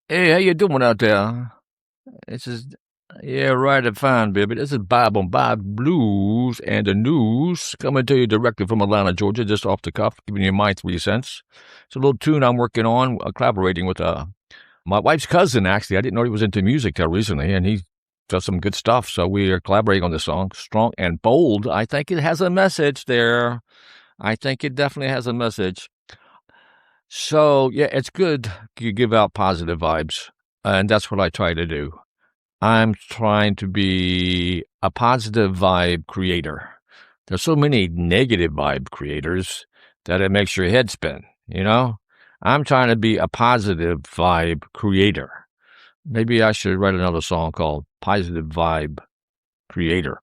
Hey, how you doing out there? This is yeah, right and fine, baby. This is Bob on Bob Blues and the news coming to you directly from Atlanta, Georgia, just off the cuff, giving you my 3 cents. It's a little tune I'm working on, collaborating with my wife's cousin. Actually, I didn't know he was into music till recently, and he does some good stuff. So we are collaborating on this song, "Strong and Bold." I think it has a message there. I think it definitely has a message. So yeah, it's good you give out positive vibes, and that's what I try to do. I'm trying to be a positive vibe creator. There's so many negative vibe creators that it makes your head spin, you know? I'm trying to be a positive vibe creator. Maybe I should write another song called Positive Vibe Creator.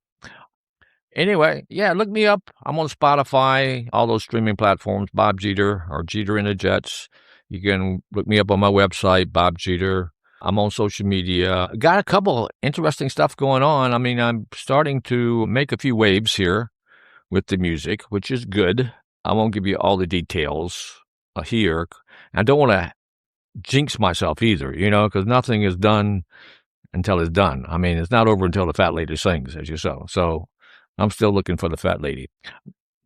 Anyway, yeah, look me up. I'm on Spotify, all those streaming platforms, Bob Jeter or Jeter in the Jets. You can look me up on my website, Bob Jeter. I'm on social media. Got a couple interesting stuff going on. I mean, I'm starting to make a few waves here with the music, which is good. I won't give you all the details here. I don't want to jinx myself either, because nothing is done until it's done. I mean, it's not over until the fat lady sings, as you saw. So I'm still looking for the fat lady.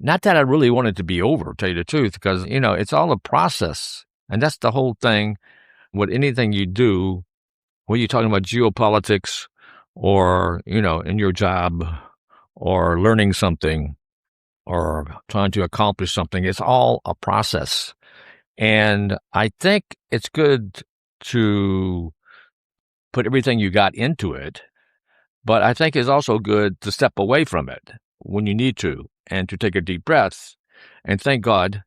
Not that I really want it to be over, to tell you the truth, because, it's all a process. And that's the whole thing with anything you do, when you're talking about geopolitics or, in your job or learning something or trying to accomplish something. It's all a process. And I think it's good to put everything you got into it, but I think it's also good to step away from it when you need to and to take a deep breath. And thank God,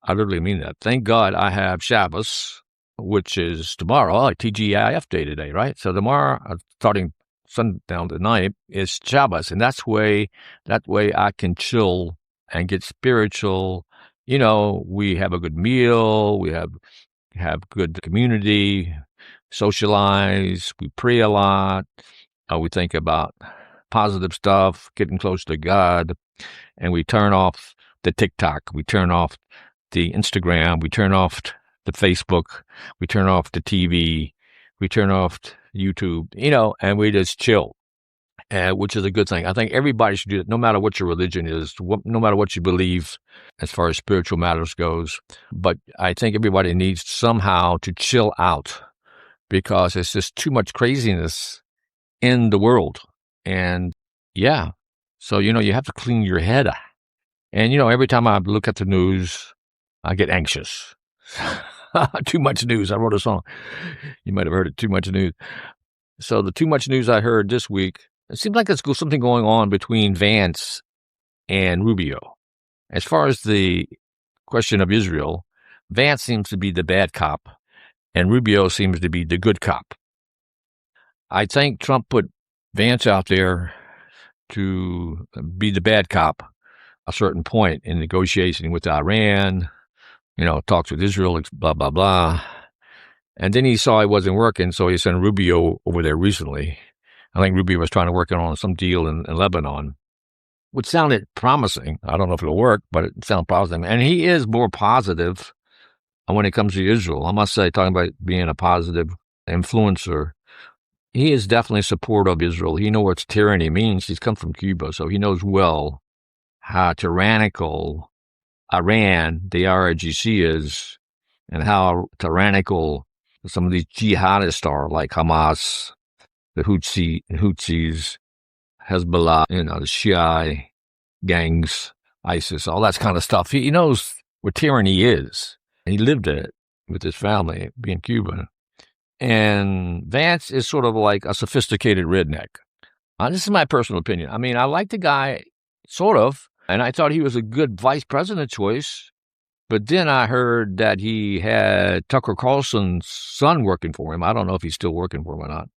I literally mean that. Thank God I have Shabbos, which is tomorrow, like TGIF day today, right? So tomorrow, starting sundown tonight, is Shabbos. And that way I can chill and get spiritual. We have a good meal. We have good community, socialize. We pray a lot. We think about positive stuff, getting close to God, and we turn off the TikTok. We turn off the Instagram. We turn off the Facebook. We turn off the TV. We turn off YouTube, and we just chill, which is a good thing. I think everybody should do it, no matter what your religion is, no matter what you believe as far as spiritual matters goes. But I think everybody needs somehow to chill out because it's just too much craziness in the world. And yeah, so, you have to clean your head. And, every time I look at the news, I get anxious. Too much news. I wrote a song. You might have heard it, Too Much News. So the too much news I heard this week, it seems like there's something going on between Vance and Rubio. As far as the question of Israel, Vance seems to be the bad cop, and Rubio seems to be the good cop. I think Trump put Vance out there to be the bad cop a certain point in negotiating with Iran, talks with Israel, blah, blah, blah. And then he saw it wasn't working, so he sent Rubio over there recently. I think Rubio was trying to work on some deal in Lebanon, which sounded promising. I don't know if it'll work, but it sounded promising. And he is more positive when it comes to Israel. I must say, talking about being a positive influencer, he is definitely supportive of Israel. He knows what tyranny means. He's come from Cuba, so he knows well how tyrannical Iran, the IRGC, is, and how tyrannical some of these jihadists are, like Hamas, the Houthis, Hezbollah, the Shia gangs, ISIS, all that kind of stuff. He knows what tyranny is. He lived it with his family, being Cuban. And Vance is sort of like a sophisticated redneck. This is my personal opinion. I mean, I like the guy, sort of, and I thought he was a good vice president choice. But then I heard that he had Tucker Carlson's son working for him. I don't know if he's still working for him or not.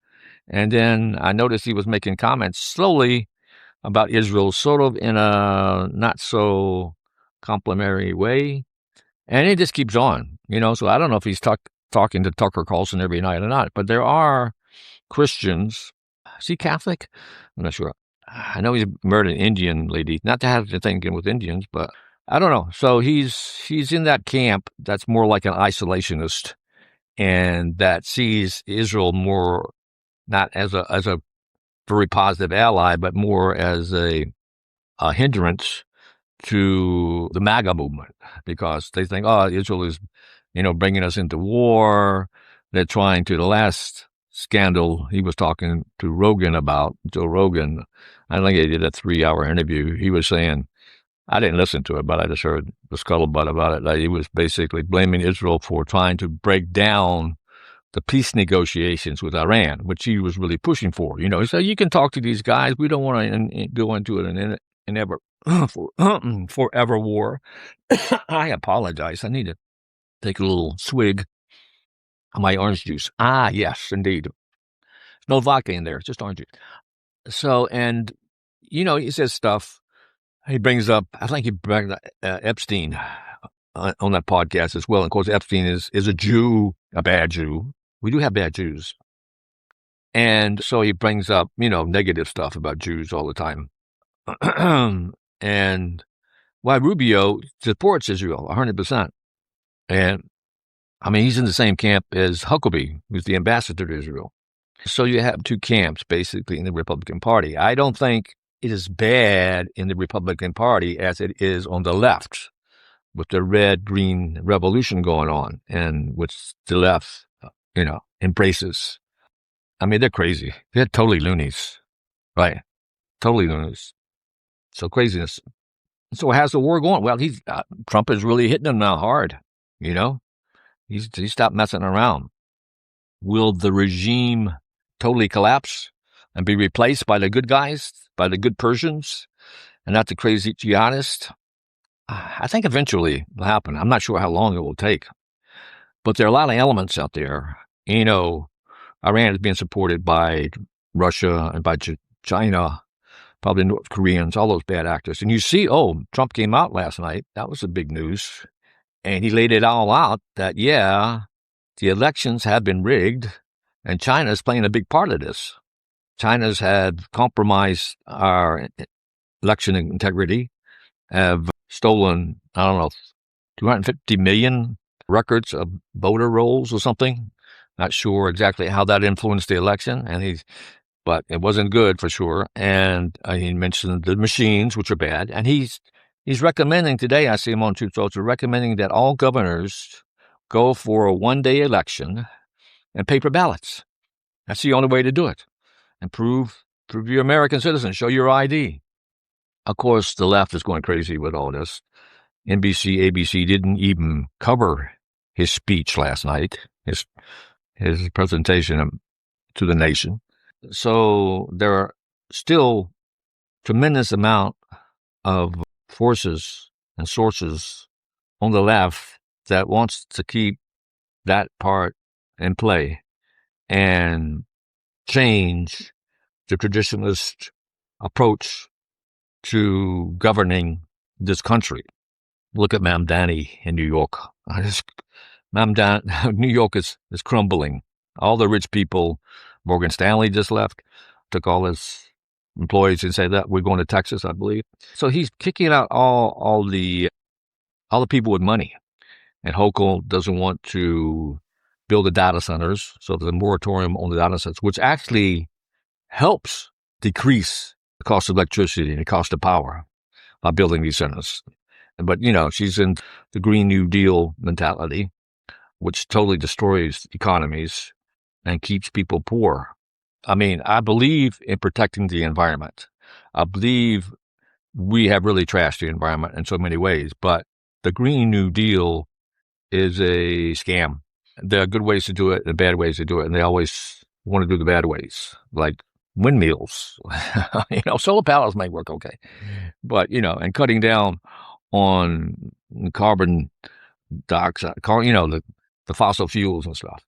And then I noticed he was making comments slowly about Israel, sort of in a not so complimentary way. And it just keeps on, so I don't know if he's talking to Tucker Carlson every night or not. But there are Christians. Is he Catholic? I'm not sure. I know he's married an Indian lady. Not to have to think with Indians, but I don't know. So he's in that camp that's more like an isolationist. and that sees Israel more not as a very positive ally, but more as a hindrance to the MAGA movement, because they think, oh, Israel is, bringing us into war. They're trying to. The last scandal he was talking to Rogan about, Joe Rogan, I think he did a 3-hour interview. He was saying, I didn't listen to it, but I just heard the scuttlebutt about it. Like, he was basically blaming Israel for trying to break down the peace negotiations with Iran, which he was really pushing for. He said, you can talk to these guys. We don't want to go into an ever forever war. I apologize. I need to take a little swig of my orange juice. Ah, yes, indeed. No vodka in there, just orange juice. So, and, he says stuff. He brings up, I think he brought up Epstein on that podcast as well. And of course, Epstein is a Jew, a bad Jew. We do have bad Jews. And so he brings up, negative stuff about Jews all the time. And why Rubio supports Israel 100%. And I mean, he's in the same camp as Huckabee, who's the ambassador to Israel. So you have two camps basically in the Republican Party. I don't think it is bad in the Republican Party as it is on the left, with the red-green revolution going on, and which the left, embraces. I mean, they're crazy. They're totally loonies, right? Totally loonies. So craziness. So how's the war going? Well, Trump is really hitting them now hard. He's stopped messing around. Will the regime totally collapse and be replaced by the good guys, by the good Persians, and not the crazy jihadists? I think eventually it'll happen. I'm not sure how long it will take. But there are a lot of elements out there. Iran is being supported by Russia and by China, probably North Koreans, all those bad actors. And you see, Trump came out last night. That was the big news. And he laid it all out that, yeah, the elections have been rigged, and China's playing a big part of this. China's had compromised our election integrity, have stolen, 250 million records of voter rolls or something. Not sure exactly how that influenced the election, but it wasn't good for sure. And he mentioned the machines, which are bad. And he's recommending today, I see him on Truth Social, recommending that all governors go for a one-day election and paper ballots. That's the only way to do it. And prove you're American citizen. Show your ID. Of course, the left is going crazy with all this. NBC, ABC didn't even cover his speech last night, his presentation to the nation. So there are still tremendous amount of forces and sources on the left that wants to keep that part in play and change the traditionalist approach to governing this country. Look at Mamdani in New York. New York is crumbling. All the rich people, Morgan Stanley just left, took all his employees and said that we're going to Texas, I believe. So he's kicking out all the people with money. And Hochul doesn't want to build the data centers. So there's a moratorium on the data centers, which actually helps decrease the cost of electricity and the cost of power by building these centers. But, she's in the Green New Deal mentality, which totally destroys economies and keeps people poor. I mean, I believe in protecting the environment. I believe we have really trashed the environment in so many ways, but the Green New Deal is a scam. There are good ways to do it and bad ways to do it, and they always want to do the bad ways, like windmills. Solar panels might work okay, but, and cutting down on carbon dioxide, the fossil fuels and stuff,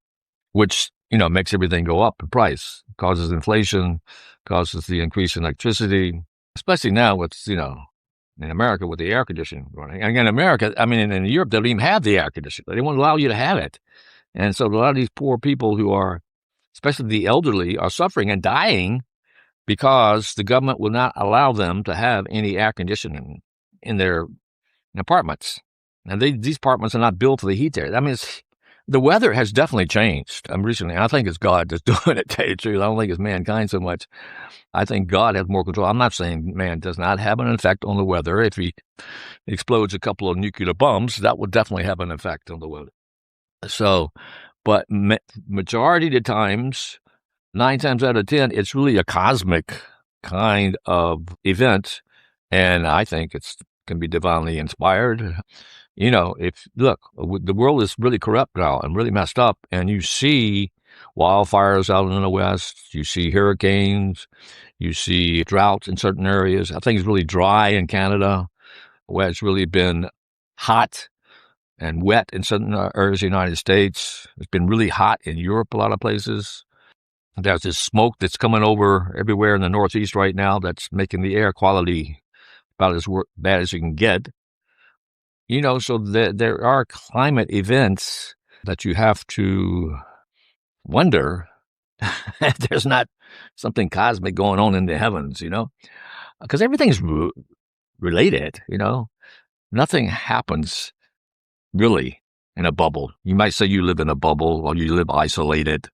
which, makes everything go up in price, causes inflation, causes the increase in electricity, especially now with, in America with the air conditioning running. And in America, in Europe, they don't even have the air conditioning. They won't allow you to have it. And so a lot of these poor people who are, especially the elderly, are suffering and dying because the government will not allow them to have any air conditioning in their apartments. And these apartments are not built for the heat there. The weather has definitely changed recently. I think it's God that's doing it, to tell you the truth. I don't think it's mankind so much. I think God has more control. I'm not saying man does not have an effect on the weather. If he explodes a couple of nuclear bombs, that would definitely have an effect on the weather. So, but majority of the times, 9 times out of 10, it's really a cosmic kind of event. And I think it's can be divinely inspired. If look, the world is really corrupt now and really messed up, and you see wildfires out in the West, you see hurricanes, you see droughts in certain areas. I think it's really dry in Canada, where it's really been hot and wet in certain areas of the United States. It's been really hot in Europe, a lot of places. There's this smoke that's coming over everywhere in the Northeast right now that's making the air quality about as bad as you can get. So there are climate events that you have to wonder if there's not something cosmic going on in the heavens, because everything's related, Nothing happens really in a bubble. You might say you live in a bubble or you live isolated,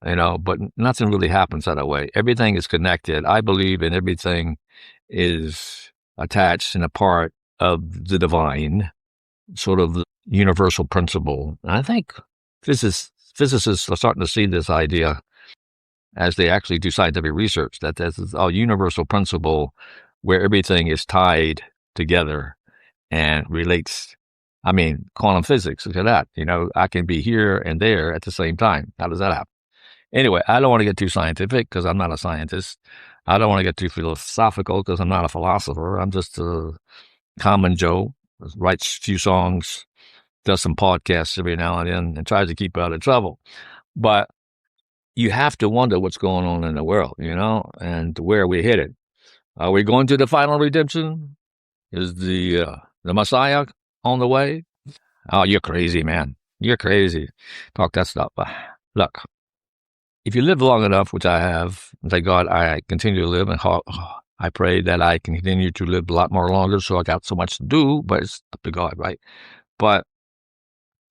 but nothing really happens that way. Everything is connected. I believe in everything is attached and a part of the divine, sort of the universal principle. And I think physicists are starting to see this idea as they actually do scientific research, that there's a universal principle where everything is tied together and relates. I mean, quantum physics, look at that. I can be here and there at the same time. How does that happen? Anyway, I don't want to get too scientific because I'm not a scientist. I don't want to get too philosophical because I'm not a philosopher. I'm just a common Joe, writes a few songs, does some podcasts every now and then, and tries to keep out of trouble. But you have to wonder what's going on in the world, and where we're headed. Are we going to the final redemption? Is the Messiah on the way? Oh, you're crazy, man. You're crazy. Talk that stuff. Look, if you live long enough, which I have, thank God I continue to live, and I pray that I can continue to live a lot more longer, so I got so much to do, but it's up to God, right? But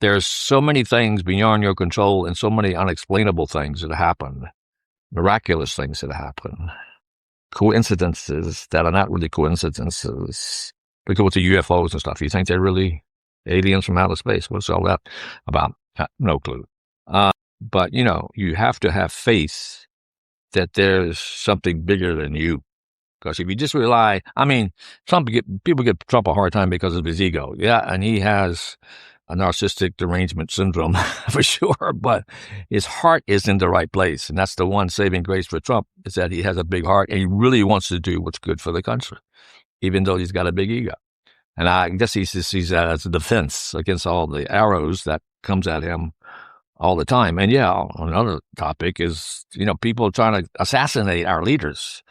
there's so many things beyond your control and so many unexplainable things that happen, miraculous things that happen, coincidences that are not really coincidences. Because with the UFOs and stuff, you think they're really aliens from outer space? What's all that about? No clue. But, you have to have faith that there's something bigger than you. Because if you just rely, people give Trump a hard time because of his ego. Yeah, and he has a narcissistic derangement syndrome for sure, but his heart is in the right place. And that's the one saving grace for Trump, is that he has a big heart and he really wants to do what's good for the country, even though he's got a big ego. And I guess he sees that as a defense against all the arrows that comes at him all the time. And yeah, another topic is, people trying to assassinate our leaders.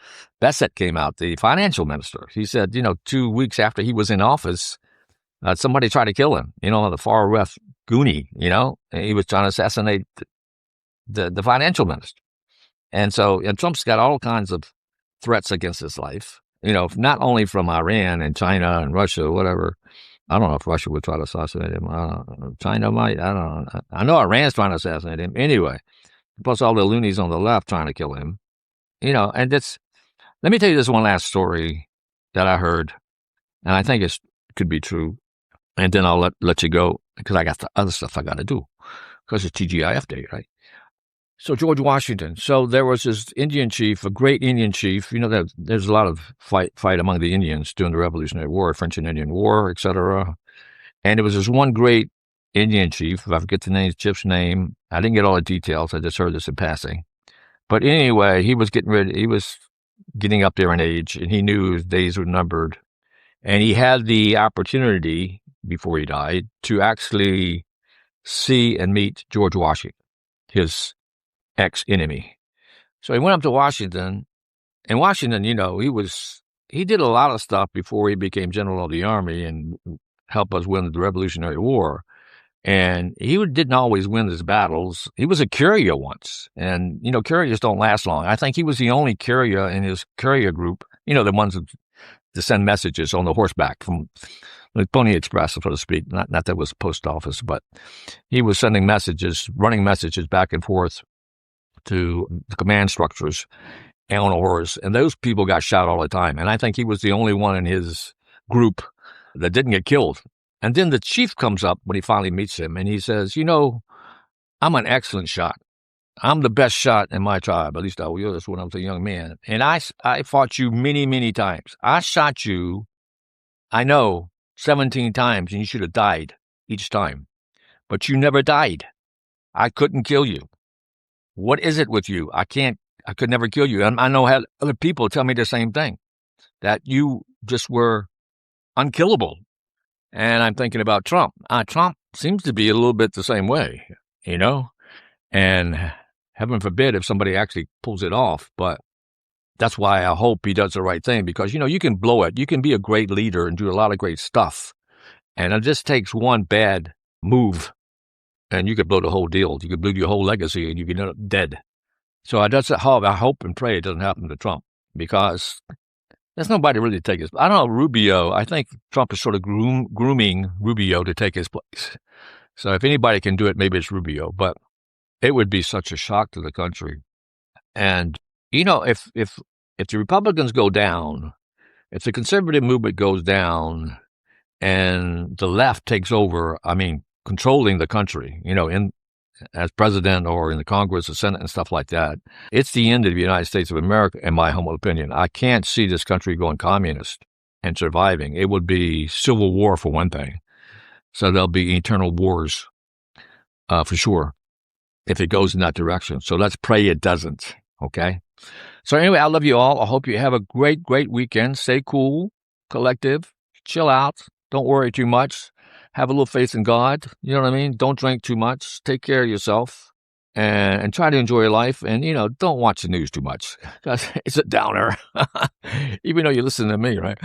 Bassett came out, the financial minister. He said, 2 weeks after he was in office, somebody tried to kill him, the far left Goonie, and he was trying to assassinate the financial minister. And so Trump's got all kinds of threats against his life, not only from Iran and China and Russia, whatever. I don't know if Russia would try to assassinate him. China might. I don't know. I know Iran's trying to assassinate him. Anyway, plus all the loonies on the left trying to kill him. And let me tell you this one last story that I heard, and I think it could be true. And then I'll let you go because I got the other stuff I got to do because it's TGIF Day, right? So George Washington. So there was this Indian chief, a great Indian chief. There's a lot of fight among the Indians during the Revolutionary War, French and Indian War, etc. And there was this one great Indian chief. If I forget the chief's name, I didn't get all the details. I just heard this in passing. But anyway, he was getting up there in age, and he knew his days were numbered. And he had the opportunity, before he died, to actually see and meet George Washington, his ex-enemy. So he went up to Washington, and Washington, he did a lot of stuff before he became general of the army and helped us win the Revolutionary War. And he didn't always win his battles. He was a courier once, and, couriers don't last long. I think he was the only courier in his courier group, the ones that send messages on the horseback from like Pony Express, so to speak. Not that it was post office, but he was sending messages, running messages back and forth to the command structures and on a horse. And those people got shot all the time. And I think he was the only one in his group that didn't get killed. And then the chief comes up when he finally meets him and he says, I'm an excellent shot. I'm the best shot in my tribe. At least I was when I was a young man. And I fought you many, many times. I shot you, I know, 17 times, and you should have died each time. But you never died. I couldn't kill you. What is it with you? I could never kill you. And I know how other people tell me the same thing, that you just were unkillable. And I'm thinking about Trump. Trump seems to be a little bit the same way, and heaven forbid if somebody actually pulls it off. But that's why I hope he does the right thing, because, you can blow it. You can be a great leader and do a lot of great stuff. And it just takes one bad move and you could blow the whole deal. You could blow your whole legacy and you could end up dead. So I hope and pray it doesn't happen to Trump, because there's nobody really to take his place. I don't know, Rubio. I think Trump is sort of grooming Rubio to take his place. So if anybody can do it, maybe it's Rubio. But it would be such a shock to the country. And, if the Republicans go down, if the conservative movement goes down and the left takes over, controlling the country, as president or in the Congress, the Senate, and stuff like that, it's the end of the United States of America, in my humble opinion. I can't see this country going communist and surviving. It would be civil war, for one thing. So there'll be eternal wars, for sure, if it goes in that direction. So let's pray it doesn't, okay? So anyway, I love you all. I hope you have a great, great weekend. Stay cool, collective, chill out. Don't worry too much. Have a little faith in God. You know what I mean? Don't drink too much. Take care of yourself and try to enjoy your life. And, don't watch the news too much, because it's a downer. Even though you listen to me, right?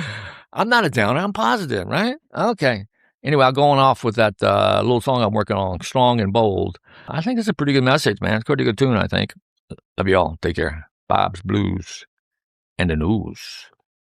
I'm not a downer. I'm positive, right? Okay. Anyway, I'm going off with that little song I'm working on, Strong and Bold. I think it's a pretty good message, man. It's a pretty good tune, I think. Love you all. Take care. Bob's Blues and the News.